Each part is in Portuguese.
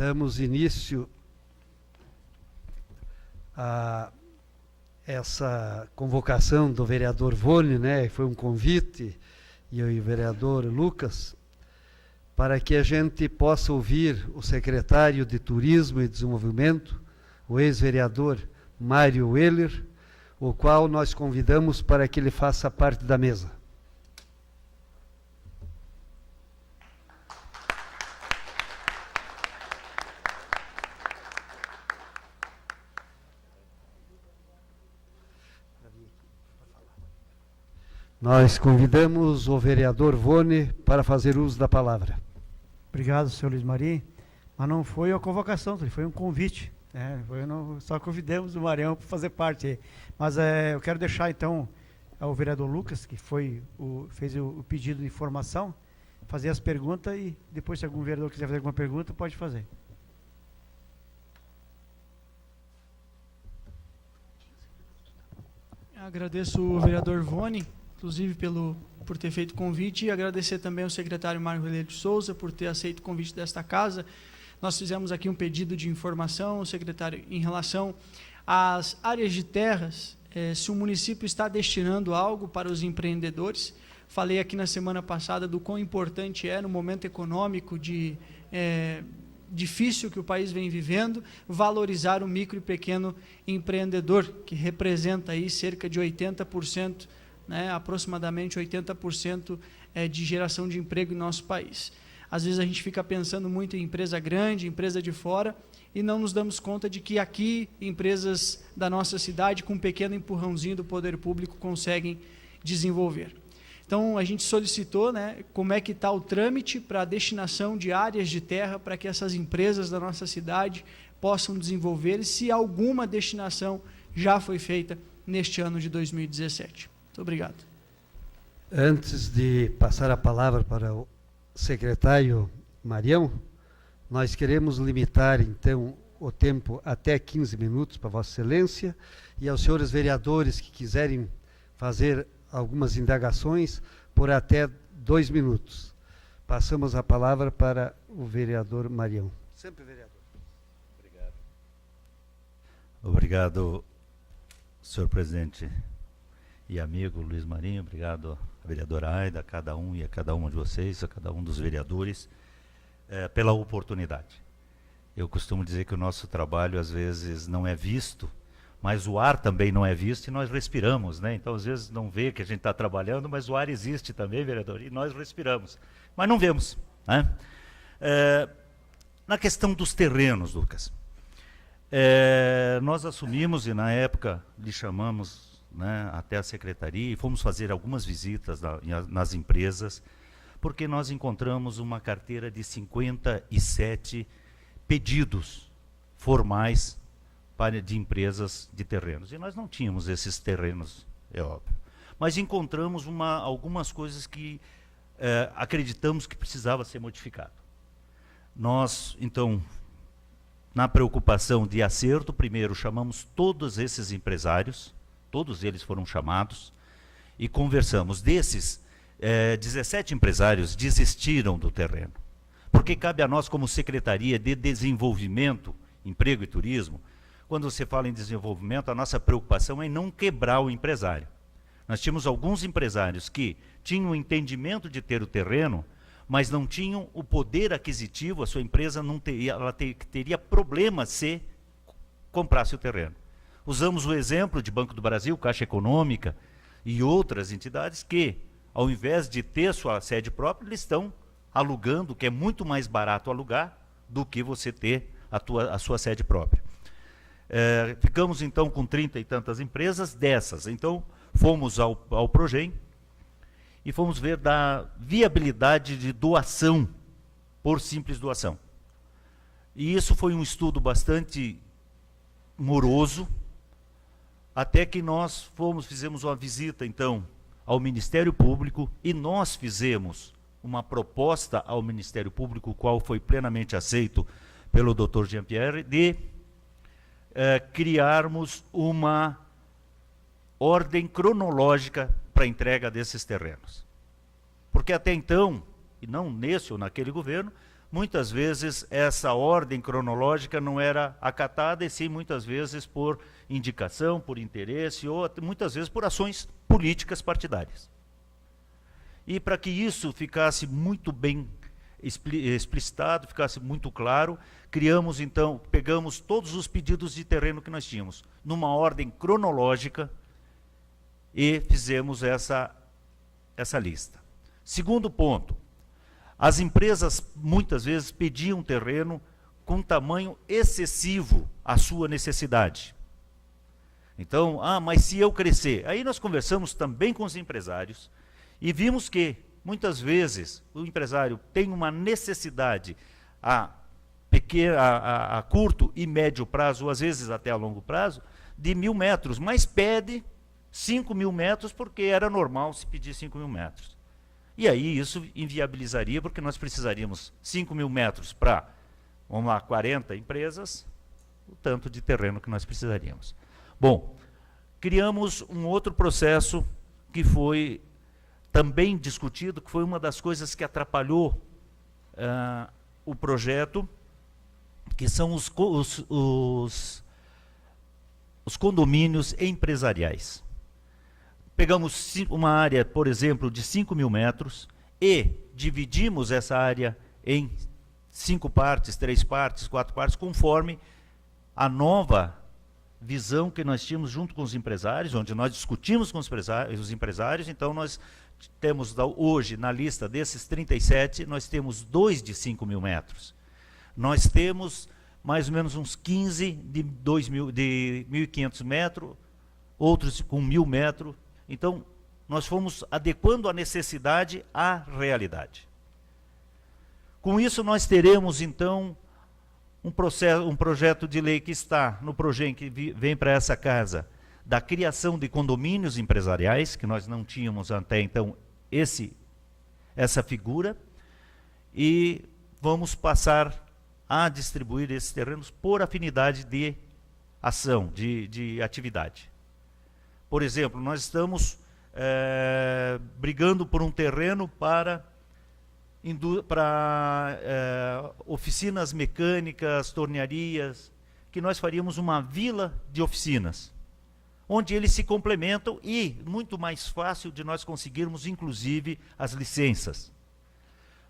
Damos início a essa convocação do vereador Vone, né? Foi um convite, e o vereador Lucas, para que a gente possa ouvir o secretário de Turismo e Desenvolvimento, o ex-vereador Mário Weller, o qual nós convidamos para que ele faça parte da mesa. Nós convidamos o vereador Vone para fazer uso da palavra. Obrigado, senhor Luiz Marim. Mas não foi uma convocação, foi um convite. Só convidamos o Marião para fazer parte. Mas eu quero deixar, então, ao vereador Lucas, que fez o pedido de informação, fazer as perguntas e depois, se algum vereador quiser fazer alguma pergunta, pode fazer. Agradeço o vereador Vone, inclusive por ter feito o convite, e agradecer também ao secretário Mário Relê de Souza por ter aceito o convite desta casa. Nós fizemos aqui um pedido de informação, secretário, em relação às áreas de terras, se o município está destinando algo para os empreendedores. Falei aqui na semana passada do quão importante é, no momento econômico difícil que o país vem vivendo, valorizar o micro e pequeno empreendedor, que representa aí cerca de 80%, aproximadamente 80% de geração de emprego em nosso país. Às vezes a gente fica pensando muito em empresa grande, empresa de fora, e não nos damos conta de que aqui, empresas da nossa cidade, com um pequeno empurrãozinho do poder público, conseguem desenvolver. Então, a gente solicitou, como é que está o trâmite para a destinação de áreas de terra para que essas empresas da nossa cidade possam desenvolver, e se alguma destinação já foi feita neste ano de 2017. Muito obrigado. Antes de passar a palavra para o secretário Marião, nós queremos limitar, então, o tempo até 15 minutos para Vossa Excelência, e aos senhores vereadores que quiserem fazer algumas indagações, por até 2 minutos. Passamos a palavra para o vereador Marião. Sempre vereador. Obrigado. Obrigado, senhor presidente e amigo Luiz Marinho. Obrigado, a vereadora Aida, a cada um e a cada uma de vocês, a cada um dos vereadores, pela oportunidade. Eu costumo dizer que o nosso trabalho, às vezes, não é visto, mas o ar também não é visto e nós respiramos, Então, às vezes, não vê que a gente está trabalhando, mas o ar existe também, vereador, e nós respiramos. Mas não vemos, na questão dos terrenos, Lucas, nós assumimos, e na época lhe chamamos até a secretaria, e fomos fazer algumas visitas nas empresas, porque nós encontramos uma carteira de 57 pedidos formais de empresas de terrenos. E nós não tínhamos esses terrenos, é óbvio. Mas encontramos algumas coisas que acreditamos que precisava ser modificado. Nós, então, na preocupação de acerto, primeiro chamamos todos esses empresários, todos eles foram chamados, e conversamos. Desses, 17 empresários desistiram do terreno. Porque cabe a nós, como Secretaria de Desenvolvimento, Emprego e Turismo, quando você fala em desenvolvimento, a nossa preocupação é não quebrar o empresário. Nós tínhamos alguns empresários que tinham o entendimento de ter o terreno, mas não tinham o poder aquisitivo, a sua empresa não teria, teria problema se comprasse o terreno. Usamos o exemplo de Banco do Brasil, Caixa Econômica e outras entidades que, ao invés de ter sua sede própria, eles estão alugando, que é muito mais barato alugar do que você ter a sua sede própria. Ficamos então com 30 e tantas empresas dessas. Então fomos ao Progem e fomos ver da viabilidade de doação, por simples doação. E isso foi um estudo bastante moroso, até que nós fizemos uma visita então ao Ministério Público, e nós fizemos uma proposta ao Ministério Público, o qual foi plenamente aceito pelo Dr. Jean-Pierre, de criarmos uma ordem cronológica para a entrega desses terrenos. Porque até então, e não nesse ou naquele governo, muitas vezes essa ordem cronológica não era acatada, e sim muitas vezes por indicação, por interesse, ou muitas vezes por ações políticas partidárias. E para que isso ficasse muito bem explicitado, ficasse muito claro, criamos então, pegamos todos os pedidos de terreno que nós tínhamos, numa ordem cronológica, e fizemos essa lista. Segundo ponto, as empresas muitas vezes pediam terreno com tamanho excessivo à sua necessidade. Então, mas se eu crescer, aí nós conversamos também com os empresários, e vimos que, muitas vezes, o empresário tem uma necessidade a curto e médio prazo, ou às vezes até a longo prazo, de 1.000 metros, mas pede 5.000 metros, porque era normal se pedir 5.000 metros. E aí isso inviabilizaria, porque nós precisaríamos 5.000 metros para, vamos lá, 40 empresas, o tanto de terreno que nós precisaríamos. Bom, criamos um outro processo que foi também discutido, que foi uma das coisas que atrapalhou o projeto, que são os condomínios empresariais. Pegamos uma área, por exemplo, de 5.000 metros e dividimos essa área em 5 partes, 3 partes, 4 partes, conforme a nova visão que nós tínhamos junto com os empresários, onde nós discutimos com os empresários. Então nós temos hoje, na lista desses 37, nós temos 2 de 5.000 metros. Nós temos mais ou menos uns 15 de 1.500 metros, outros com 1.000 metros. Então, nós fomos adequando a necessidade à realidade. Com isso, nós teremos, então, um projeto de lei que está no projeto que vem para essa casa, da criação de condomínios empresariais, que nós não tínhamos até então essa figura, e vamos passar a distribuir esses terrenos por afinidade de ação, de atividade. Por exemplo, nós estamos brigando por um terreno para oficinas mecânicas, tornearias, que nós faríamos uma vila de oficinas, onde eles se complementam, e muito mais fácil de nós conseguirmos, inclusive, as licenças.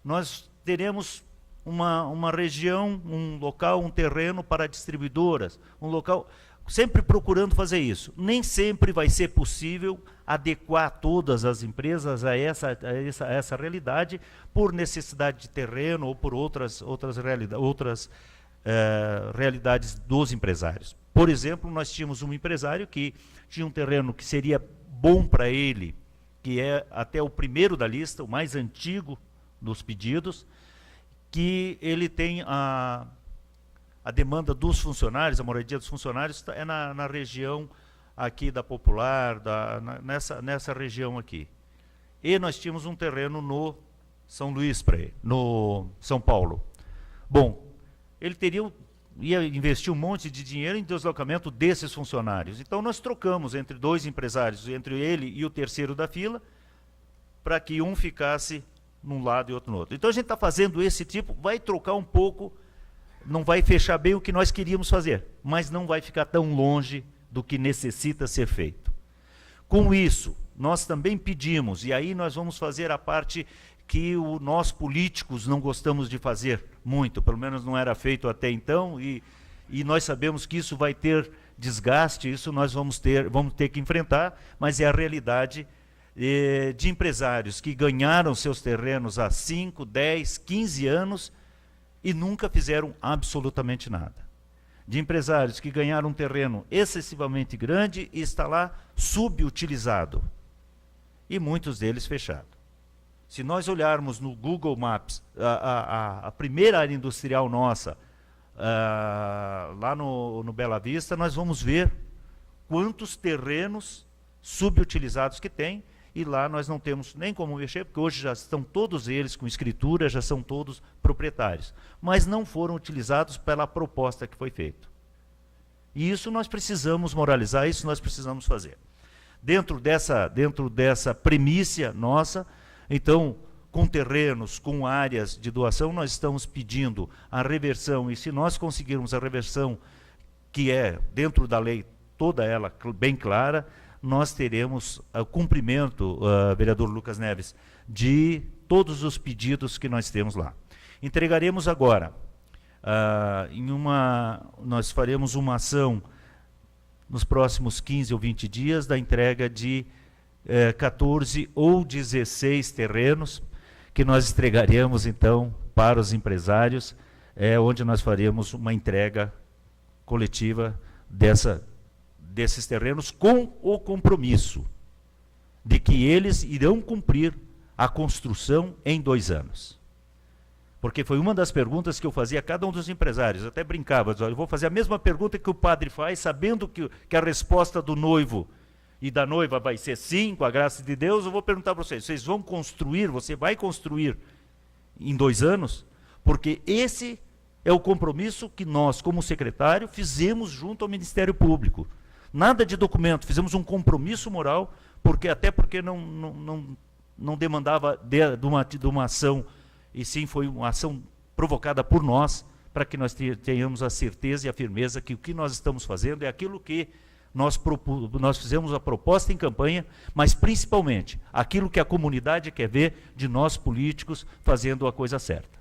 Nós teremos uma região, um local, um terreno para distribuidoras, um local, sempre procurando fazer isso. Nem sempre vai ser possível adequar todas as empresas a essa realidade, por necessidade de terreno ou por outras realidades dos empresários. Por exemplo, nós tínhamos um empresário que tinha um terreno que seria bom para ele, que é até o primeiro da lista, o mais antigo dos pedidos, que ele tem a demanda dos funcionários, a moradia dos funcionários é na região aqui da Popular, nessa região aqui. E nós tínhamos um terreno no São Luís, no São Paulo. Bom, ele ia investir um monte de dinheiro em deslocamento desses funcionários. Então nós trocamos entre 2 empresários, entre ele e o terceiro da fila, para que um ficasse num lado e outro no outro. Então a gente está fazendo esse tipo, vai trocar um pouco, não vai fechar bem o que nós queríamos fazer, mas não vai ficar tão longe do que necessita ser feito. Com isso, nós também pedimos, e aí nós vamos fazer a parte que nós políticos não gostamos de fazer muito, pelo menos não era feito até então, e nós sabemos que isso vai ter desgaste, isso nós vamos ter que enfrentar, mas é a realidade de empresários que ganharam seus terrenos há 5, 10, 15 anos e nunca fizeram absolutamente nada. De empresários que ganharam um terreno excessivamente grande e está lá subutilizado, e muitos deles fechados. Se nós olharmos no Google Maps, a primeira área industrial nossa, lá no Bela Vista, nós vamos ver quantos terrenos subutilizados que tem, e lá nós não temos nem como mexer, porque hoje já estão todos eles com escritura, já são todos proprietários, mas não foram utilizados pela proposta que foi feita. E isso nós precisamos moralizar, isso nós precisamos fazer. Dentro dessa premissa nossa, então, com terrenos, com áreas de doação, nós estamos pedindo a reversão, e se nós conseguirmos a reversão, que é dentro da lei, toda ela bem clara, nós teremos o cumprimento, vereador Lucas Neves, de todos os pedidos que nós temos lá. Entregaremos agora, nós faremos uma ação nos próximos 15 ou 20 dias da entrega de 14 ou 16 terrenos, que nós entregaremos, então, para os empresários, onde nós faremos uma entrega coletiva desses terrenos, com o compromisso de que eles irão cumprir a construção em 2 anos. Porque foi uma das perguntas que eu fazia a cada um dos empresários, eu até brincava, eu vou fazer a mesma pergunta que o padre faz, sabendo que a resposta do noivo e da noiva vai ser sim, com a graça de Deus. Eu vou perguntar para vocês, vocês vão construir, você vai construir em 2 anos? Porque esse é o compromisso que nós, como secretário, fizemos junto ao Ministério Público. Nada de documento, fizemos um compromisso moral, até porque não demandava de uma ação, e sim foi uma ação provocada por nós, para que nós tenhamos a certeza e a firmeza que o que nós estamos fazendo é aquilo que nós fizemos a proposta em campanha, mas principalmente aquilo que a comunidade quer ver de nós políticos fazendo a coisa certa.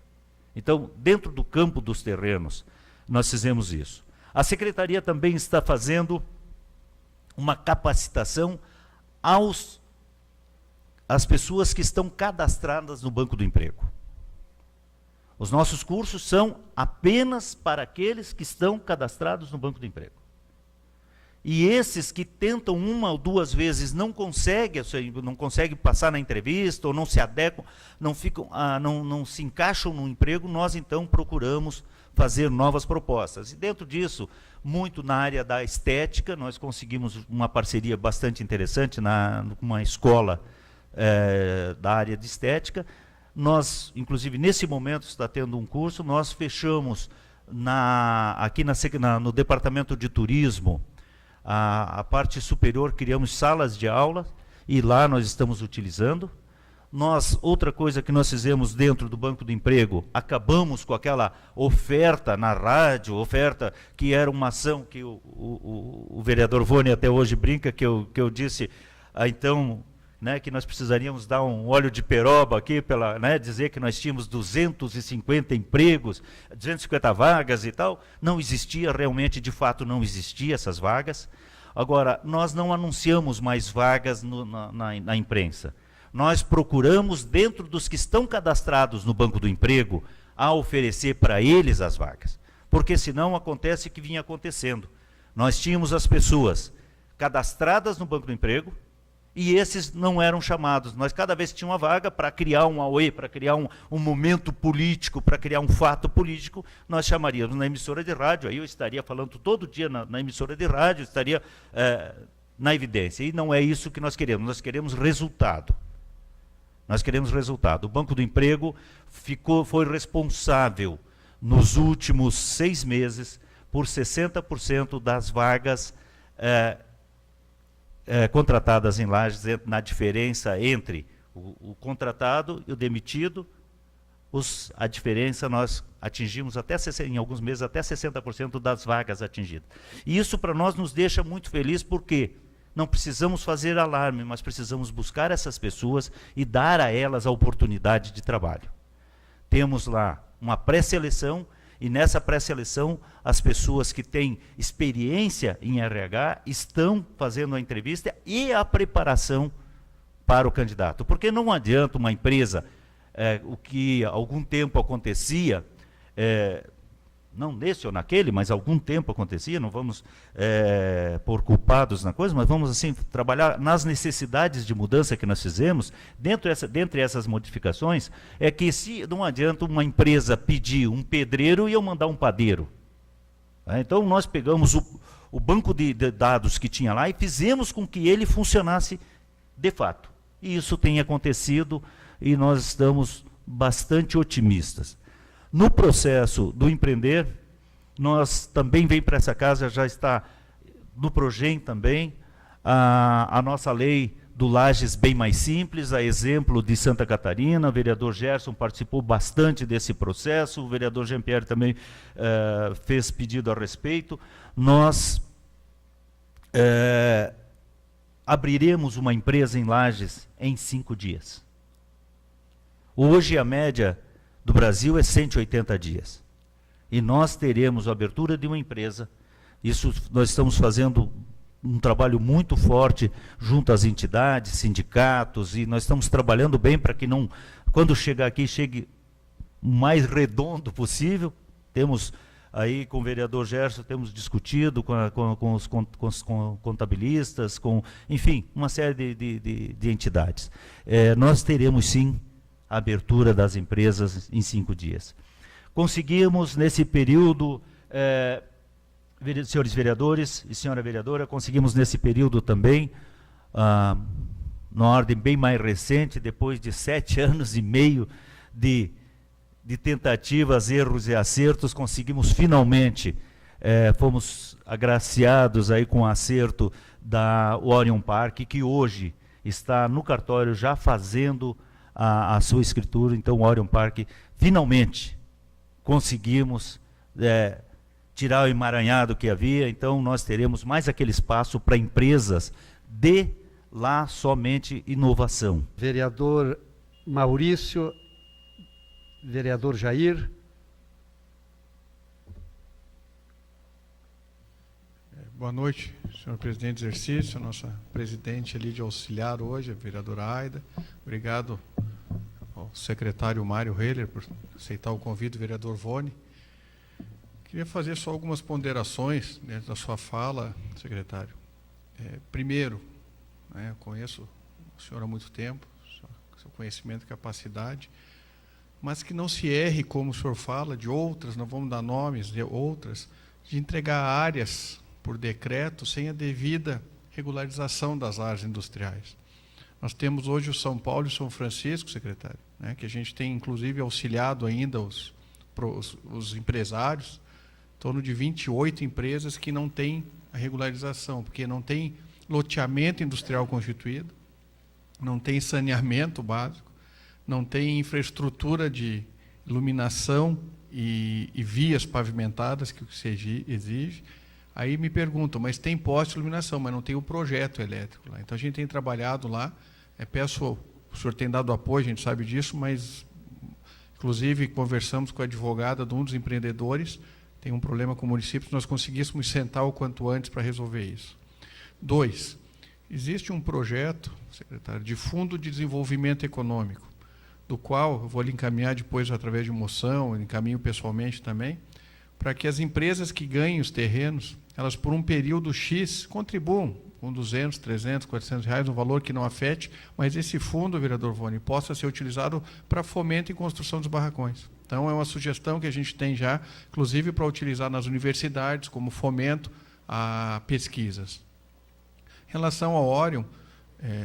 Então, dentro do campo dos terrenos, nós fizemos isso. A Secretaria também está fazendo uma capacitação às pessoas que estão cadastradas no Banco do Emprego. Os nossos cursos são apenas para aqueles que estão cadastrados no Banco do Emprego. E esses que tentam 1 ou 2 vezes não conseguem passar na entrevista, ou não se adequam, não se encaixam no emprego, nós então procuramos fazer novas propostas. E dentro disso, muito na área da estética, nós conseguimos uma parceria bastante interessante com uma escola da área de estética. Nós, inclusive, nesse momento está tendo um curso, nós fechamos aqui no Departamento de Turismo, a parte superior, criamos salas de aula, e lá nós estamos utilizando. Outra coisa que nós fizemos dentro do Banco do Emprego, acabamos com aquela oferta na rádio, oferta que era uma ação que o vereador Vone até hoje brinca, que eu disse, então, que nós precisaríamos dar um óleo de peroba aqui, dizer que nós tínhamos 250 empregos, 250 vagas e tal. Não existia, realmente, de fato, não existia essas vagas. Agora, nós não anunciamos mais vagas na imprensa. Nós procuramos, dentro dos que estão cadastrados no Banco do Emprego, a oferecer para eles as vagas. Porque senão acontece o que vinha acontecendo. Nós tínhamos as pessoas cadastradas no Banco do Emprego, e esses não eram chamados. Nós, cada vez que tinha uma vaga, para criar um AUE, para criar um momento político, para criar um fato político, nós chamaríamos na emissora de rádio, aí eu estaria falando todo dia na emissora de rádio, estaria na evidência. E não é isso que nós queremos resultado. Nós queremos resultado. O Banco do Emprego foi responsável, nos últimos 6 meses, por 60% das vagas contratadas em Lages, na diferença entre o contratado e o demitido. A diferença nós atingimos em alguns meses até 60% das vagas atingidas. E isso para nós nos deixa muito feliz, porque não precisamos fazer alarme, mas precisamos buscar essas pessoas e dar a elas a oportunidade de trabalho. Temos lá uma pré-seleção, e nessa pré-seleção, as pessoas que têm experiência em RH estão fazendo a entrevista e a preparação para o candidato. Porque não adianta uma empresa, o que há algum tempo acontecia, não nesse ou naquele, mas há algum tempo acontecia, não vamos pôr culpados na coisa, mas vamos assim trabalhar nas necessidades de mudança que nós fizemos. Dentre essas modificações, é que não adianta uma empresa pedir um pedreiro e eu mandar um padeiro. Então nós pegamos o banco de dados que tinha lá e fizemos com que ele funcionasse de fato. E isso tem acontecido, e nós estamos bastante otimistas. No processo do empreender, nós também vem para essa casa, já está no Progem também, a nossa lei do Lages bem mais simples, a exemplo de Santa Catarina. O vereador Gerson participou bastante desse processo, o vereador Jean-Pierre também fez pedido a respeito. Nós abriremos uma empresa em Lages em 5 dias. Hoje a média do Brasil é 180 dias. E nós teremos a abertura de uma empresa. Isso nós estamos fazendo um trabalho muito forte junto às entidades, sindicatos, e nós estamos trabalhando bem para que não, quando chegar aqui, chegue o mais redondo possível. Temos aí com o vereador Gerson, temos discutido com os contabilistas, enfim, uma série de entidades. Nós teremos sim a abertura das empresas em 5 dias. Conseguimos nesse período, senhores vereadores e senhora vereadora, conseguimos nesse período também, na ordem bem mais recente, depois de 7 anos e meio de tentativas, erros e acertos, conseguimos finalmente, fomos agraciados aí com o acerto da Orion Park, que hoje está no cartório já fazendo a sua escritura. Então o Orion Park, finalmente, conseguimos tirar o emaranhado que havia. Então nós teremos mais aquele espaço para empresas de lá somente inovação. Vereador Maurício, vereador Jair. Boa noite, senhor presidente de exercício, a nossa presidente ali de auxiliar hoje, a vereadora Aida. Obrigado ao secretário Mário Heller por aceitar o convite do vereador Vone. Queria fazer só algumas ponderações dentro da sua fala, secretário. Primeiro, eu conheço o senhor há muito tempo, seu conhecimento e capacidade, mas que não se erre, como o senhor fala, de outras, não vamos dar nomes, de outras, de entregar áreas por decreto sem a devida regularização das áreas industriais. Nós temos hoje o São Paulo e o São Francisco, secretário, que a gente tem inclusive auxiliado ainda os empresários, em torno de 28 empresas que não têm a regularização, porque não tem loteamento industrial constituído, não tem saneamento básico, não tem infraestrutura de iluminação e vias pavimentadas que se exige. Aí me perguntam, mas tem poste de iluminação, mas não tem o projeto elétrico lá. Então a gente tem trabalhado lá, peço, o senhor tem dado apoio, a gente sabe disso, mas inclusive conversamos com a advogada de um dos empreendedores, tem um problema com o município, nós conseguíssemos sentar o quanto antes para resolver isso. 2, existe um projeto, secretário, de Fundo de Desenvolvimento Econômico, do qual eu vou lhe encaminhar depois através de moção, encaminho pessoalmente também, para que as empresas que ganhem os terrenos, elas por um período X contribuam com 200, 300, 400 reais, um valor que não afete, mas esse fundo, vereador Vone, possa ser utilizado para fomento e construção dos barracões. Então é uma sugestão que a gente tem já, inclusive para utilizar nas universidades, como fomento a pesquisas. Em relação ao Orion,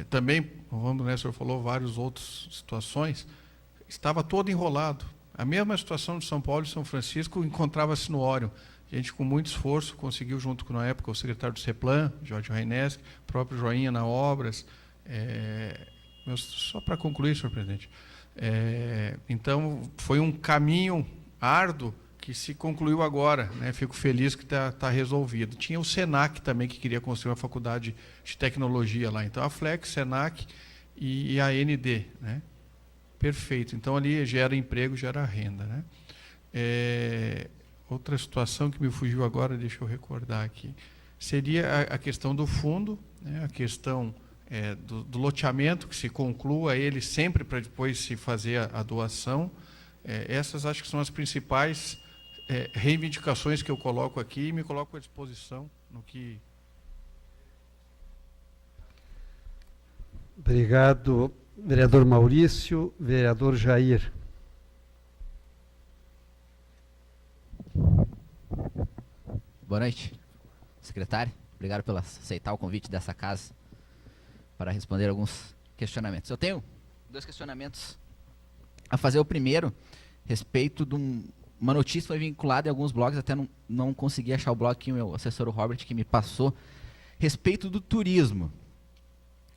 também, vamos, o senhor falou várias outras situações, estava todo enrolado. A mesma situação de São Paulo e São Francisco encontrava-se no Orion. A gente, com muito esforço, conseguiu, junto com, na época, o secretário do CEPLAN, Jorge Reineski, o próprio Joinha na Obras. Só para concluir, senhor presidente. Então, foi um caminho árduo que se concluiu agora. Fico feliz que está resolvido. Tinha o SENAC também, que queria construir uma faculdade de tecnologia lá. Então, a Flex, SENAC e a AND. Perfeito. Então, ali gera emprego, gera renda. Outra situação que me fugiu agora, deixa eu recordar aqui, seria a questão do fundo, a questão do loteamento, que se conclua ele sempre para depois se fazer a doação. Essas acho que são as principais reivindicações que eu coloco aqui e me coloco à disposição no que... Obrigado, vereador Maurício. Vereador Jair. Boa noite, secretário. Obrigado por aceitar o convite dessa casa para responder alguns questionamentos. Eu tenho 2 questionamentos a fazer. O primeiro, respeito de uma notícia que foi vinculada em alguns blogs, até não consegui achar o blog que o meu assessor, o Robert, que me passou, respeito do turismo.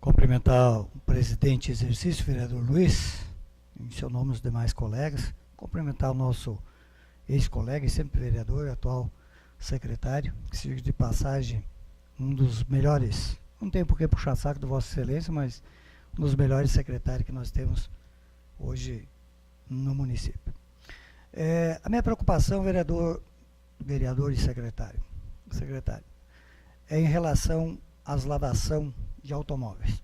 cumprimentar o presidente em exercício, vereador Luiz, em seu nome os demais colegas, cumprimentar o nosso ex-colega e sempre vereador, atual secretário, que seja de passagem um dos melhores, não tem por que puxar saco do Vossa Excelência, mas um dos melhores secretários que nós temos hoje no município. A minha preocupação, vereador e secretário, é em relação às lavação de automóveis.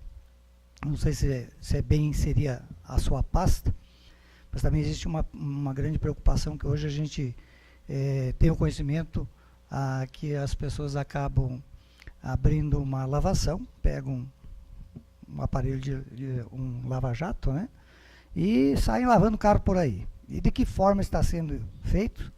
Não sei se seria a sua pasta, mas também existe uma grande preocupação que hoje a gente tem o conhecimento que as pessoas acabam abrindo uma lavação, pegam um aparelho de um lava-jato, né, e saem lavando o carro por aí. E de que forma está sendo feito,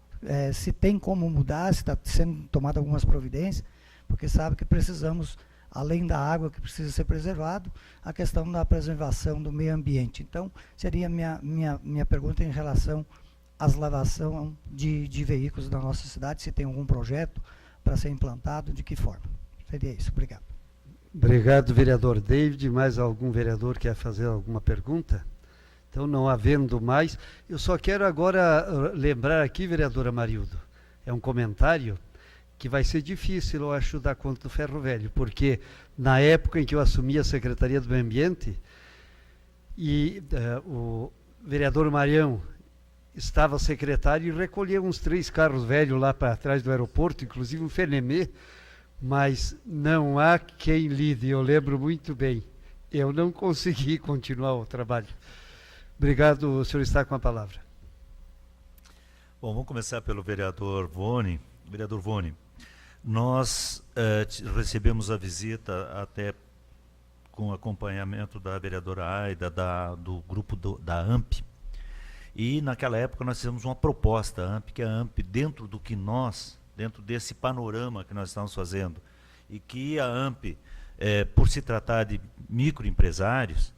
se tem como mudar, se está sendo tomada algumas providências, porque sabe que precisamos, além da água que precisa ser preservado, a questão da preservação do meio ambiente. Então, seria minha pergunta em relação às lavação de veículos da nossa cidade, se tem algum projeto para ser implantado, de que forma. Seria isso. Obrigado. Obrigado, vereador David. Mais algum vereador quer fazer alguma pergunta? Então, não havendo mais, eu só quero agora lembrar aqui, vereadora Marildo, é um comentário que vai ser difícil, eu acho, dar conta do ferro velho, porque na época em que eu assumi a Secretaria do Meio Ambiente, e o vereador Marião estava secretário e recolheu uns 3 carros velhos lá para trás do aeroporto, inclusive um Fenemê, mas não há quem lide, eu lembro muito bem. Eu não consegui continuar o trabalho. Obrigado, o senhor está com a palavra. Bom, vamos começar pelo vereador Vone. Vereador Vone, nós recebemos a visita até com acompanhamento da vereadora Aida, do grupo da AMP, e naquela época nós fizemos uma proposta, a AMP, que a AMP, dentro desse panorama que nós estamos fazendo, e que a AMP, por se tratar de microempresários,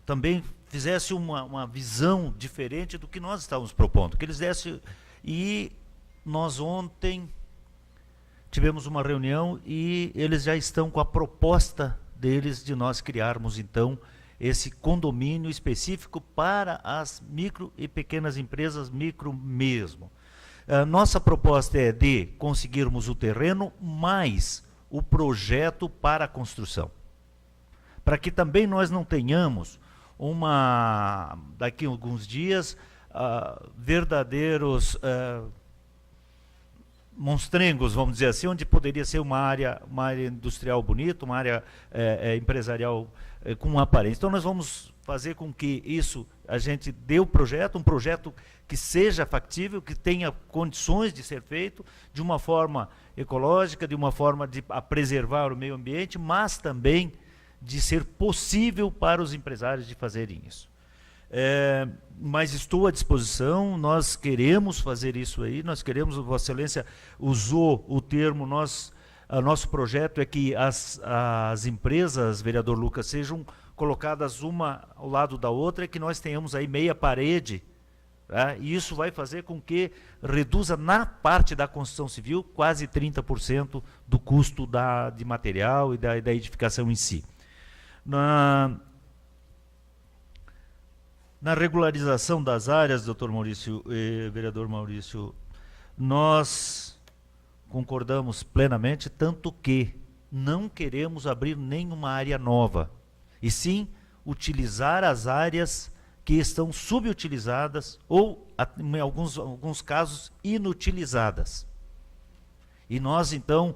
também fizesse uma visão diferente do que nós estávamos propondo, que eles dessem. E nós ontem tivemos uma reunião e eles já estão com a proposta deles de nós criarmos, então, esse condomínio específico para as micro e pequenas empresas, micro mesmo. Nossa proposta é de conseguirmos o terreno mais o projeto para a construção, para que também nós não tenhamos daqui a alguns dias, verdadeiros monstrengos, vamos dizer assim, onde poderia ser uma área industrial bonita, uma área empresarial com aparência. Então nós vamos fazer com que a gente dê um projeto que seja factível, que tenha condições de ser feito de uma forma ecológica, de uma forma de preservar o meio ambiente, mas também de ser possível para os empresários de fazerem isso. Mas estou à disposição, nós queremos fazer isso aí, nós queremos, Vossa Excelência usou o termo, nosso projeto é que as empresas, vereador Lucas, sejam colocadas uma ao lado da outra, e que nós tenhamos aí meia parede, tá? E isso vai fazer com que reduza na parte da construção civil quase 30% do custo de material e da edificação em si. Na regularização das áreas, doutor Maurício e vereador Maurício, nós concordamos plenamente, tanto que não queremos abrir nenhuma área nova, e sim utilizar as áreas que estão subutilizadas ou, em alguns casos, inutilizadas. E nós, então,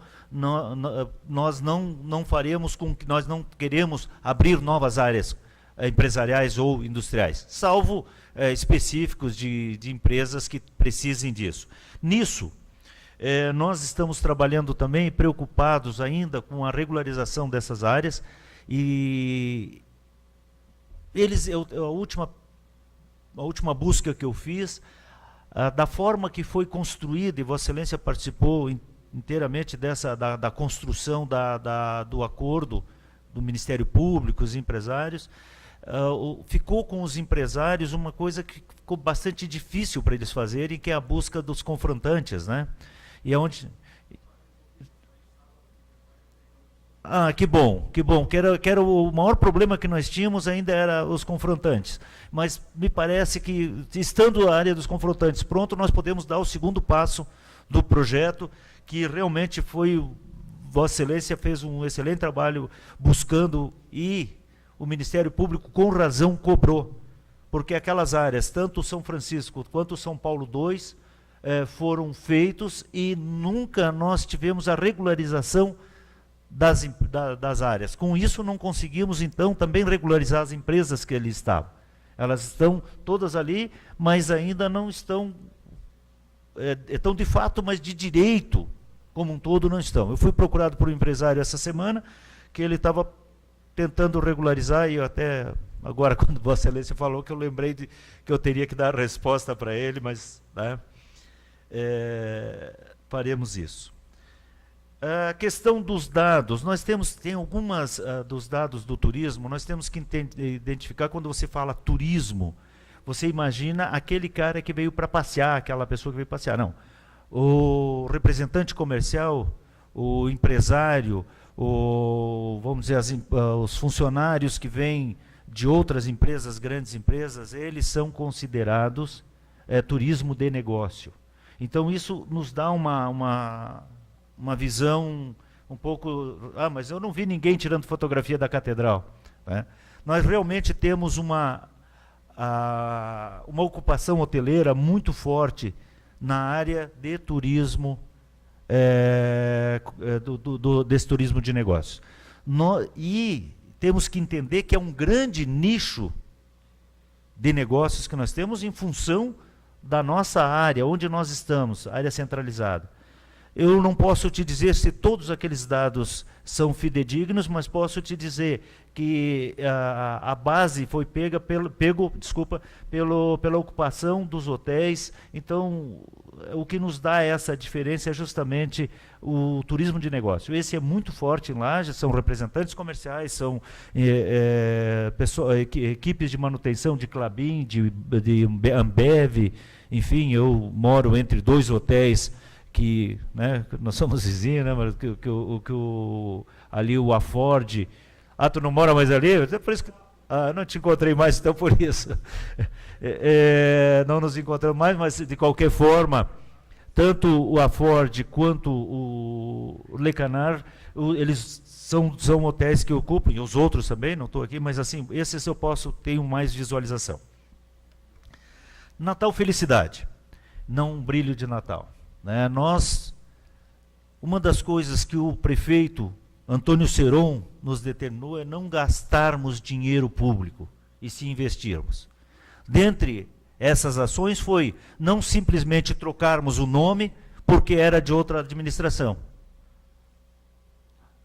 nós não faremos com que nós não queremos abrir novas áreas empresariais ou industriais, salvo específicos de empresas que precisem disso. Nisso, nós estamos trabalhando também, preocupados ainda com a regularização dessas áreas, e a última busca que eu fiz, da forma que foi construída, e Vossa Excelência participou inteiramente da construção do acordo do Ministério Público, os empresários, ficou com os empresários uma coisa que ficou bastante difícil para eles fazerem, que é a busca dos confrontantes, né? E é onde Ah, que bom, que bom. Que era o maior problema que nós tínhamos ainda era os confrontantes. Mas me parece que, estando a área dos confrontantes pronto, nós podemos dar o segundo passo do projeto, que realmente foi, Vossa Excelência fez um excelente trabalho buscando, e o Ministério Público, com razão, cobrou. Porque aquelas áreas, tanto São Francisco quanto São Paulo II, foram feitos e nunca nós tivemos a regularização das áreas. Com isso, não conseguimos, então, também regularizar as empresas que ali estavam. Elas estão todas ali, mas ainda não estão, estão de fato, mas de direito, como um todo, não estão. Eu fui procurado por um empresário essa semana, que ele estava tentando regularizar, e eu até, agora, quando Vossa Excelência falou, que eu lembrei que eu teria que dar a resposta para ele, mas, né, faremos isso. A questão dos dados, nós tem algumas dos dados do turismo, nós temos que identificar. Quando você fala turismo, você imagina aquele cara que veio para passear, aquela pessoa que veio passear. Não, o representante comercial, o empresário, vamos dizer, os funcionários que vêm de outras empresas, grandes empresas, eles são considerados turismo de negócio. Então isso nos dá uma visão um pouco... Ah, mas eu não vi ninguém tirando fotografia da catedral, né? Nós realmente temos uma ocupação hoteleira muito forte na área de turismo, desse turismo de negócios. E temos que entender que é um grande nicho de negócios que nós temos em função da nossa área, onde nós estamos, área centralizada. Eu não posso te dizer se todos aqueles dados são fidedignos, mas posso te dizer que a base foi pega pela ocupação dos hotéis. Então, o que nos dá essa diferença é justamente o turismo de negócio. Esse é muito forte em Lages, são representantes comerciais, são equipes de manutenção de Klabin, de Ambev, enfim, eu moro entre dois hotéis que, né, nós somos vizinhos, né, mas ali o Aford. Ah, tu não mora mais ali? É por isso que não te encontrei mais, então por isso. Não nos encontramos mais, mas de qualquer forma, tanto o Aford quanto o Le Canard, eles são hotéis que ocupam, e os outros também, não estou aqui, mas assim, esses eu tenho mais visualização. Natal Felicidade, não um brilho de Natal. Né? Uma das coisas que o prefeito Antônio Seron nos determinou é não gastarmos dinheiro público e se investirmos. Dentre essas ações foi não simplesmente trocarmos o nome porque era de outra administração.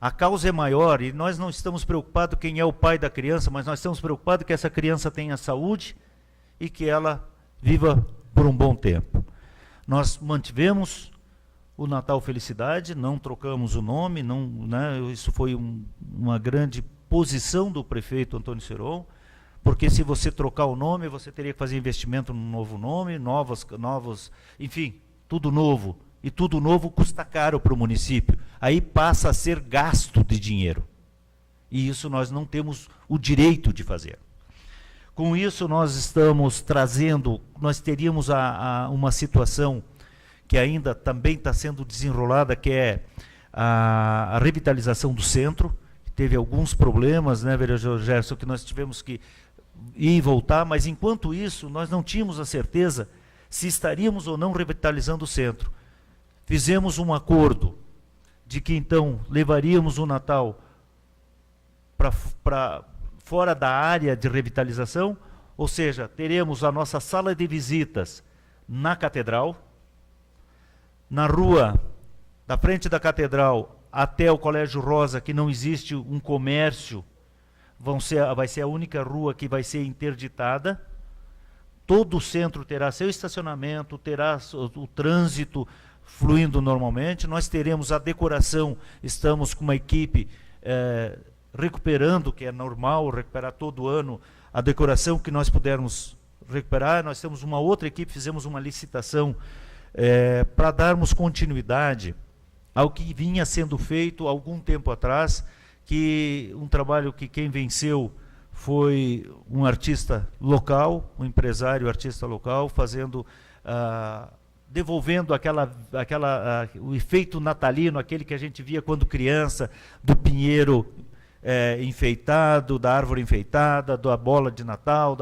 A causa é maior e nós não estamos preocupados quem é o pai da criança, mas nós estamos preocupados que essa criança tenha saúde e que ela viva por um bom tempo. Nós mantivemos o Natal Felicidade, não trocamos o nome, não, né, isso foi uma grande posição do prefeito Antônio Seron, porque se você trocar o nome, você teria que fazer investimento no novo nome, enfim, tudo novo. E tudo novo custa caro para o município. Aí passa a ser gasto de dinheiro. E isso nós não temos o direito de fazer. Com isso, nós estamos trazendo, nós teríamos uma situação que ainda também está sendo desenrolada, que é a revitalização do centro. Teve alguns problemas, né, vereador Gerson, que nós tivemos que ir e voltar, mas enquanto isso, nós não tínhamos a certeza se estaríamos ou não revitalizando o centro. Fizemos um acordo de que, então, levaríamos o Natal para fora da área de revitalização, ou seja, teremos a nossa sala de visitas na Catedral, na rua da frente da Catedral até o Colégio Rosa, que não existe um comércio, vai ser a única rua que vai ser interditada. Todo o centro terá seu estacionamento, terá o trânsito fluindo normalmente. Nós teremos a decoração, estamos com uma equipe recuperando, que é normal recuperar todo ano, a decoração que nós pudermos recuperar. Nós temos uma outra equipe, fizemos uma licitação para darmos continuidade ao que vinha sendo feito há algum tempo atrás, que um trabalho que quem venceu foi um artista local, um empresário artista local, fazendo, devolvendo o efeito natalino, aquele que a gente via quando criança, do pinheiro enfeitado, da árvore enfeitada, da bola de Natal,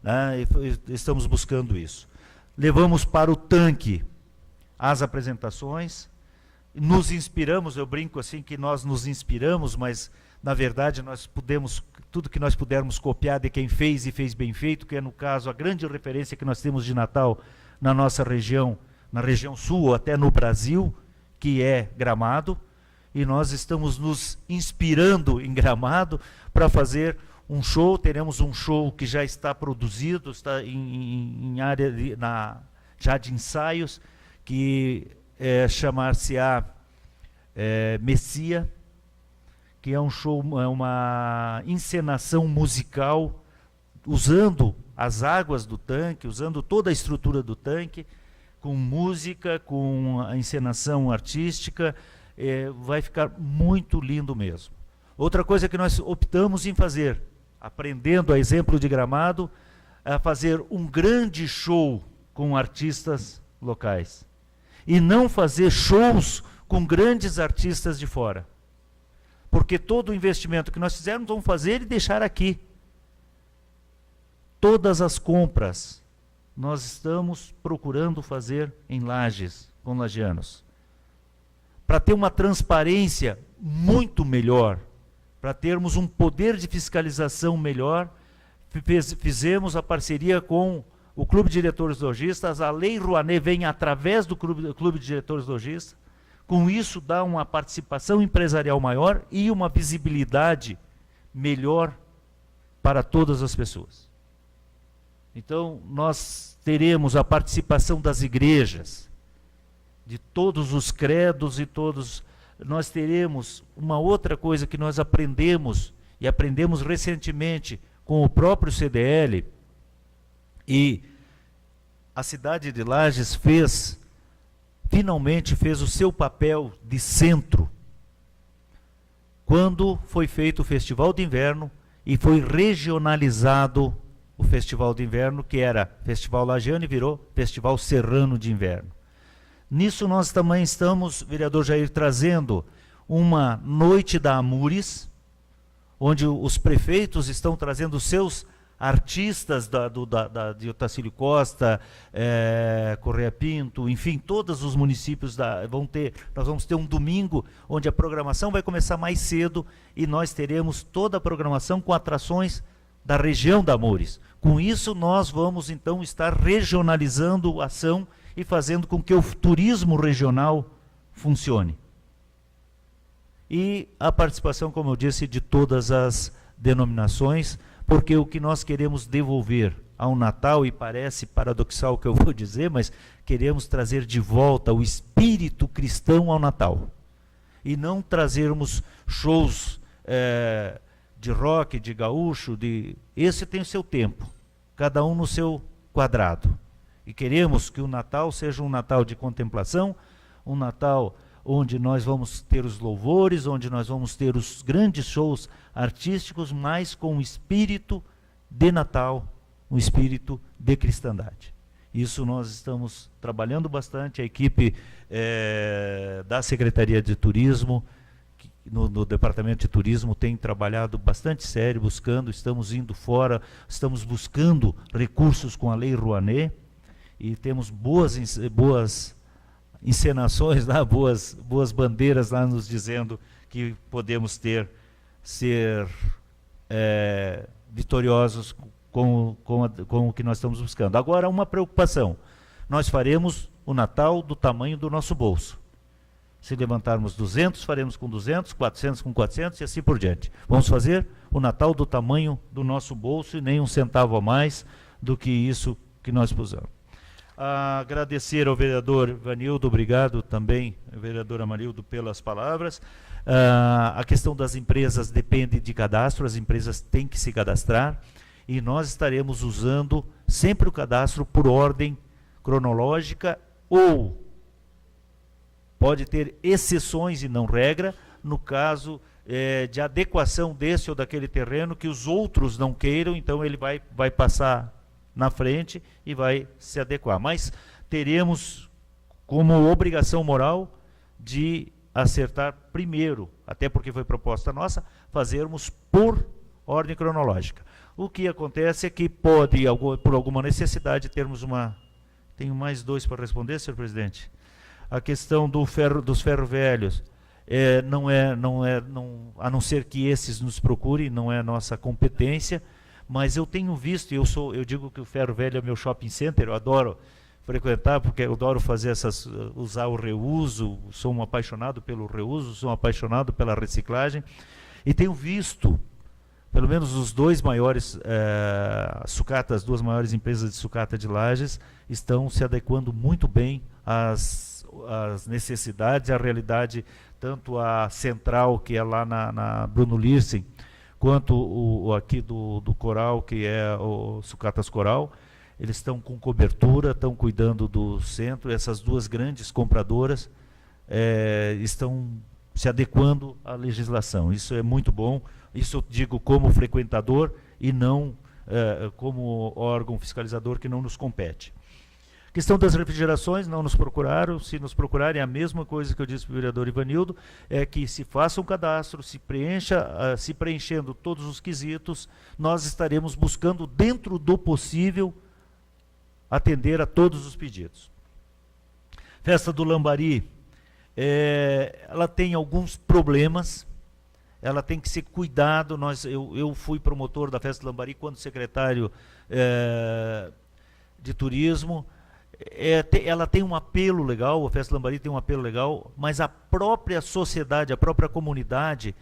né, estamos buscando isso. Levamos para o tanque as apresentações, nos inspiramos, eu brinco assim que nós nos inspiramos, mas na verdade nós tudo que nós pudermos copiar de quem fez e fez bem feito, que é no caso a grande referência que nós temos de Natal na nossa região, na região sul ou até no Brasil, que é Gramado, e nós estamos nos inspirando em Gramado para fazer um show. Teremos um show que já está produzido, está em área já de ensaios, que chamar-se-á Messia, que é um show, uma encenação musical, usando as águas do tanque, usando toda a estrutura do tanque, com música, com a encenação artística, vai ficar muito lindo mesmo. Outra coisa que nós optamos em fazer, aprendendo a exemplo de Gramado, é fazer um grande show com artistas locais. E não fazer shows com grandes artistas de fora. Porque todo o investimento que nós fizermos, vamos fazer e deixar aqui. Todas as compras, nós estamos procurando fazer em Lages, com lagianos. Para ter uma transparência muito melhor, para termos um poder de fiscalização melhor, fizemos a parceria com o Clube de Diretores Lojistas. A Lei Rouanet vem através do Clube de Diretores Lojistas. Com isso dá uma participação empresarial maior e uma visibilidade melhor para todas as pessoas. Então, nós teremos a participação das igrejas, de todos os credos e todos. Nós teremos uma outra coisa que nós aprendemos, e aprendemos recentemente com o próprio CDL, e a cidade de Lages finalmente fez o seu papel de centro, quando foi feito o Festival de Inverno e foi regionalizado o Festival de Inverno, que era Festival Lagiano, e virou Festival Serrano de Inverno. Nisso nós também estamos, vereador Jair, trazendo uma noite da Amures, onde os prefeitos estão trazendo seus artistas de Otacílio Costa, Correia Pinto, enfim, todos os municípios nós vamos ter um domingo onde a programação vai começar mais cedo e nós teremos toda a programação com atrações da região da Amores. Com isso nós vamos então estar regionalizando a ação e fazendo com que o turismo regional funcione. E a participação, como eu disse, de todas as denominações, porque o que nós queremos devolver ao Natal, e parece paradoxal o que eu vou dizer, mas queremos trazer de volta o espírito cristão ao Natal. E não trazermos shows de rock, de gaúcho, esse tem o seu tempo, cada um no seu quadrado. E queremos que o Natal seja um Natal de contemplação, um Natal onde nós vamos ter os louvores, onde nós vamos ter os grandes shows artísticos, mas com o espírito de Natal, um espírito de cristandade. Isso nós estamos trabalhando bastante, a equipe da Secretaria de Turismo, no Departamento de Turismo, tem trabalhado bastante sério, estamos indo fora, estamos buscando recursos com a Lei Rouanet, e temos boas encenações lá, boas bandeiras lá nos dizendo que podemos ser vitoriosos com o que nós estamos buscando. Agora, uma preocupação, nós faremos o Natal do tamanho do nosso bolso. Se levantarmos 200, faremos com 200, 400 com 400 e assim por diante. Vamos fazer o Natal do tamanho do nosso bolso e nem um centavo a mais do que isso que nós pusemos. Agradecer ao vereador Vanildo, obrigado também, vereadora Marildo, pelas palavras. A questão das empresas depende de cadastro, as empresas têm que se cadastrar, e nós estaremos usando sempre o cadastro por ordem cronológica, ou pode ter exceções e não regra, no caso de adequação desse ou daquele terreno que os outros não queiram, então ele vai passar na frente e vai se adequar. Mas teremos como obrigação moral de acertar primeiro, até porque foi proposta nossa, fazermos por ordem cronológica. O que acontece é que pode, por alguma necessidade, termos uma... Tenho mais 2 para responder, senhor presidente. A questão dos ferro velhos, a não ser que esses nos procurem, não é nossa competência, mas eu tenho visto, eu digo que o ferro velho é meu shopping center, eu adoro frequentar, porque eu adoro fazer usar o reuso, sou um apaixonado pelo reuso, sou um apaixonado pela reciclagem, e tenho visto, pelo menos os 2 maiores sucatas, as 2 maiores empresas de sucata de Lages, estão se adequando muito bem às necessidades, à realidade, tanto a central, que é lá na Bruno Lirsen, quanto o aqui do Coral, que é o Sucatas Coral. Eles estão com cobertura, estão cuidando do centro. Essas 2 grandes compradoras estão se adequando à legislação. Isso é muito bom. Isso eu digo como frequentador e não como órgão fiscalizador, que não nos compete. Questão das refrigerações, não nos procuraram. Se nos procurarem, a mesma coisa que eu disse para o vereador Ivanildo, é que se faça um cadastro, se preenchendo todos os quesitos, nós estaremos buscando, dentro do possível, atender a todos os pedidos. Festa do Lambari, ela tem alguns problemas, ela tem que ser cuidado. Eu fui promotor da Festa do Lambari quando secretário de turismo. Ela tem um apelo legal, a Festa do Lambari tem um apelo legal, mas a própria sociedade, a própria comunidade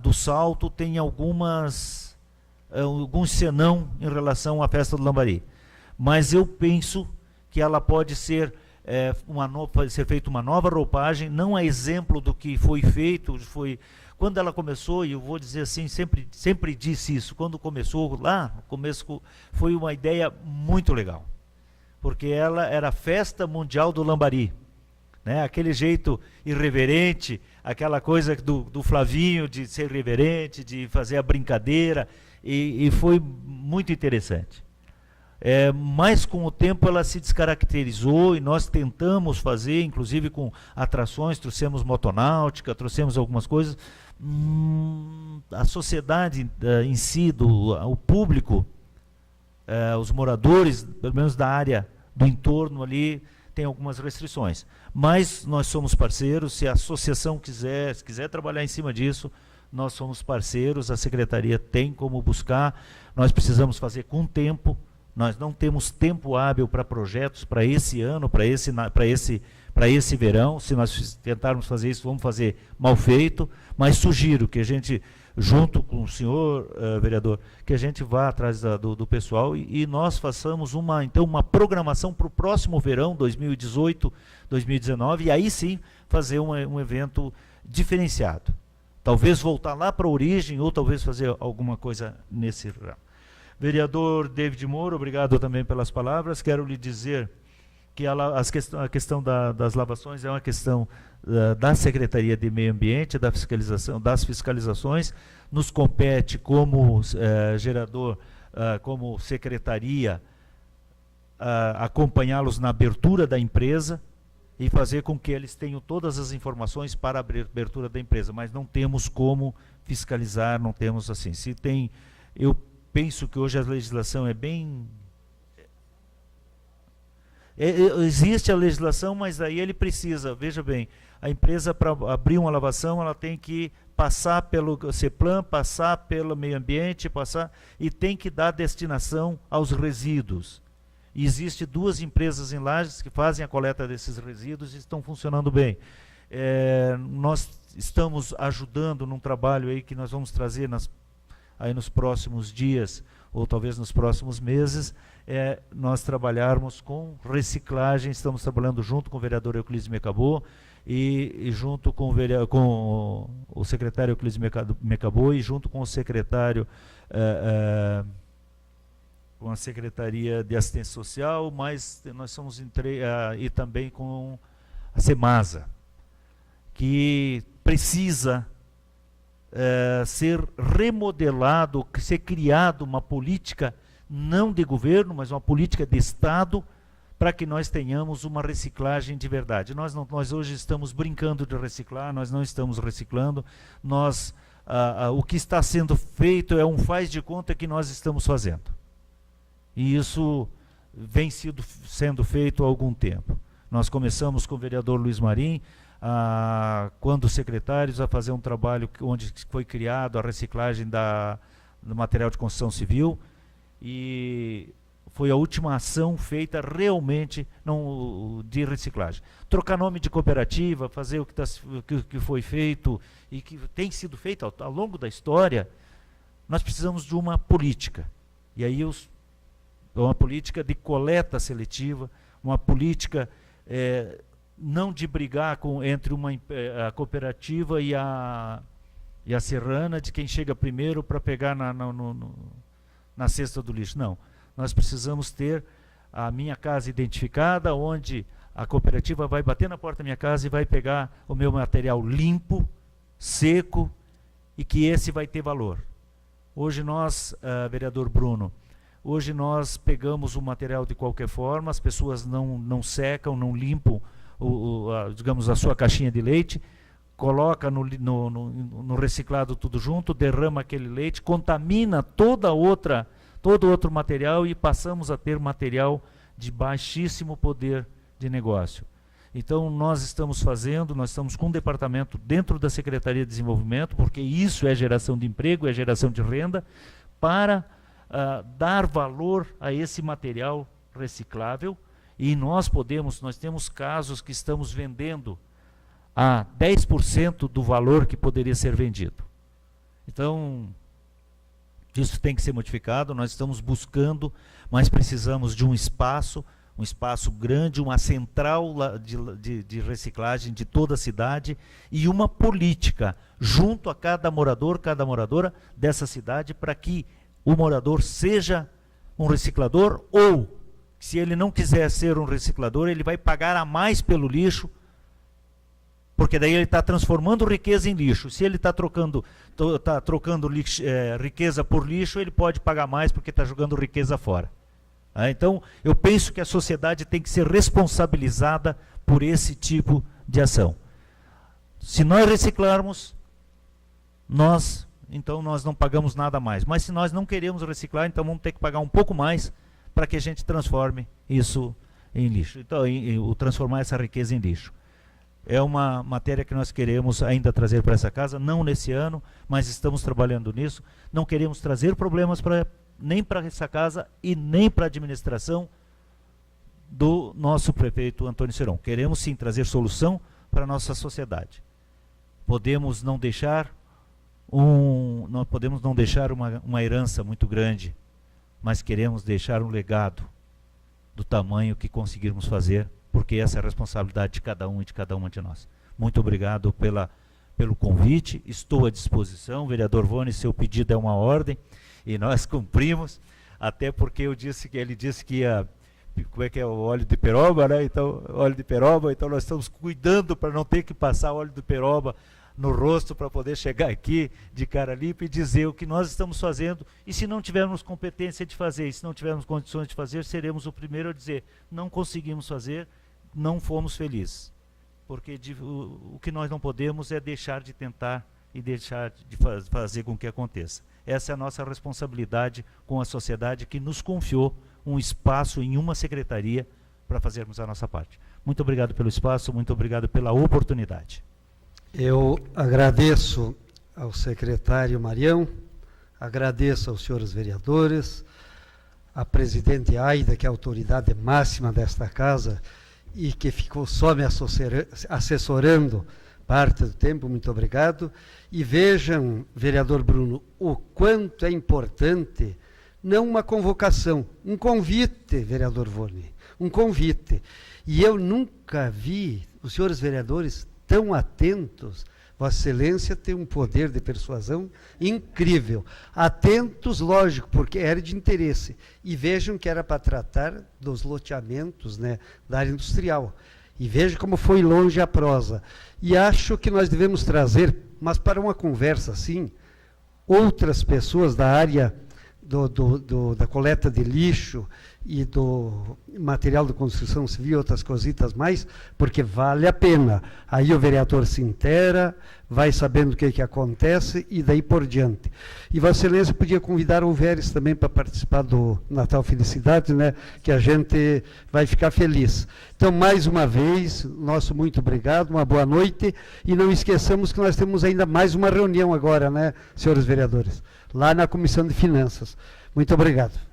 do Salto tem alguns senão em relação à Festa do Lambari. Mas eu penso que ela pode ser feita uma nova roupagem, não é exemplo do que foi feito. Quando ela começou, e eu vou dizer assim, sempre disse isso, quando começou lá, no começo, foi uma ideia muito legal, porque ela era a Festa Mundial do Lambari, né? Aquele jeito irreverente, aquela coisa do Flavinho de ser irreverente, de fazer a brincadeira, e foi muito interessante. Mas com o tempo ela se descaracterizou e nós tentamos fazer, inclusive com atrações, trouxemos motonáutica, trouxemos algumas coisas. A sociedade em si, o público, os moradores, pelo menos da área do entorno ali, tem algumas restrições. Mas nós somos parceiros, se a associação quiser trabalhar em cima disso, nós somos parceiros, a secretaria tem como buscar, nós precisamos fazer com tempo. Nós não temos tempo hábil para projetos para esse ano, para esse verão. Se nós tentarmos fazer isso, vamos fazer mal feito, mas sugiro que a gente, junto com o senhor vereador, que a gente vá atrás do pessoal e nós façamos então uma programação para o próximo verão, 2018, 2019, e aí sim fazer um evento diferenciado. Talvez voltar lá para a origem, ou talvez fazer alguma coisa nesse ramo. Vereador David Moura, obrigado também pelas palavras. Quero lhe dizer que a questão das lavações é uma questão da Secretaria de Meio Ambiente, das fiscalizações. Nos compete como gerador, como secretaria, acompanhá-los na abertura da empresa e fazer com que eles tenham todas as informações para a abertura da empresa. Mas não temos como fiscalizar, não temos assim. Eu penso que hoje a legislação é bem... existe a legislação, mas aí ele precisa, veja bem, a empresa para abrir uma lavação, ela tem que passar pelo CEPLAN, passar pelo meio ambiente, e tem que dar destinação aos resíduos. E existe 2 empresas em Lages que fazem a coleta desses resíduos e estão funcionando bem. Nós estamos ajudando num trabalho aí que nós vamos trazer aí nos próximos dias, ou talvez nos próximos meses, nós trabalharmos com reciclagem. Estamos trabalhando junto com o vereador Euclides Mecabô e junto com o secretário Euclides Mecabô e junto com o secretário, com a Secretaria de Assistência Social, mas nós somos e também com a Semasa, que precisa ser remodelado, ser criado uma política não de governo, mas uma política de Estado, para que nós tenhamos uma reciclagem de verdade. Nós hoje estamos brincando de reciclar, nós não estamos reciclando, o que está sendo feito é um faz de conta que nós estamos fazendo. E isso vem sendo feito há algum tempo. Nós começamos com o vereador Luiz Marim, quando secretários, a fazer um trabalho onde foi criado a reciclagem do material de construção civil, e foi a última ação feita realmente de reciclagem. Trocar nome de cooperativa, fazer o que foi feito e que tem sido feito ao longo da história, nós precisamos de uma política. E aí uma política de coleta seletiva, uma política não de brigar entre a cooperativa e a serrana, de quem chega primeiro para pegar na cesta do lixo. Não. Nós precisamos ter a minha casa identificada, onde a cooperativa vai bater na porta da minha casa e vai pegar o meu material limpo, seco, e que esse vai ter valor. Hoje nós, vereador Bruno, hoje nós pegamos o material de qualquer forma, as pessoas não secam, não limpam, digamos, a sua caixinha de leite, coloca no reciclado tudo junto, derrama aquele leite, contamina todo outro material, e passamos a ter material de baixíssimo poder de negócio. Então nós estamos com um departamento dentro da Secretaria de Desenvolvimento, porque isso é geração de emprego, é geração de renda, para dar valor a esse material reciclável, e nós temos casos que estamos vendendo a 10% do valor que poderia ser vendido. Então, isso tem que ser modificado, nós estamos buscando, mas precisamos de um espaço grande, uma central de reciclagem de toda a cidade, e uma política junto a cada morador, cada moradora dessa cidade, para que o morador seja um reciclador, ou, se ele não quiser ser um reciclador, ele vai pagar a mais pelo lixo, porque daí ele está transformando riqueza em lixo. Se ele está trocando riqueza por lixo, ele pode pagar mais porque está jogando riqueza fora. Então, eu penso que a sociedade tem que ser responsabilizada por esse tipo de ação. Se nós reciclarmos, então nós não pagamos nada mais. Mas se nós não queremos reciclar, então vamos ter que pagar um pouco mais para que a gente transforme isso em lixo. Então, transformar essa riqueza em lixo. É uma matéria que nós queremos ainda trazer para essa casa, não nesse ano, mas estamos trabalhando nisso. Não queremos trazer problemas nem para essa casa e nem para a administração do nosso prefeito Antônio Seron. Queremos sim trazer solução para a nossa sociedade. Podemos não deixar uma herança muito grande, mas queremos deixar um legado do tamanho que conseguirmos fazer, porque essa é a responsabilidade de cada um e de cada uma de nós. Muito obrigado pelo convite, estou à disposição. Vereador Vone, seu pedido é uma ordem, e nós cumprimos, até porque ele disse que ia, como é que é, o óleo de peroba, né? Então, óleo de peroba, então nós estamos cuidando para não ter que passar óleo de peroba no rosto, para poder chegar aqui de cara limpa e dizer o que nós estamos fazendo. E se não tivermos competência de fazer, e se não tivermos condições de fazer, seremos o primeiro a dizer: não conseguimos fazer, não fomos felizes. Porque o que nós não podemos é deixar de tentar e deixar de fazer com que aconteça. Essa é a nossa responsabilidade com a sociedade, que nos confiou um espaço em uma secretaria para fazermos a nossa parte. Muito obrigado pelo espaço, muito obrigado pela oportunidade. Eu agradeço ao secretário Marião, agradeço aos senhores vereadores, à presidente Aida, que é a autoridade máxima desta casa e que ficou só me assessorando parte do tempo. Muito obrigado. E vejam, vereador Bruno, o quanto é importante, não uma convocação, um convite, vereador Vone, um convite. E eu nunca vi os senhores vereadores tão atentos. Vossa Excelência tem um poder de persuasão incrível. Atentos, lógico, porque era de interesse. E vejam que era para tratar dos loteamentos, né, da área industrial. E vejam como foi longe a prosa. E acho que nós devemos trazer mas para uma conversa assim, outras pessoas da área da coleta de lixo e do material de construção civil, outras cositas mais, porque vale a pena. Aí o vereador se inteira, vai sabendo o que acontece e daí por diante. E Vossa Excelência podia convidar o Veres também para participar do Natal Felicidade, né, que a gente vai ficar feliz. Então, mais uma vez, nosso muito obrigado, uma boa noite, e não esqueçamos que nós temos ainda mais uma reunião agora, né, senhores vereadores, lá na Comissão de Finanças. Muito obrigado.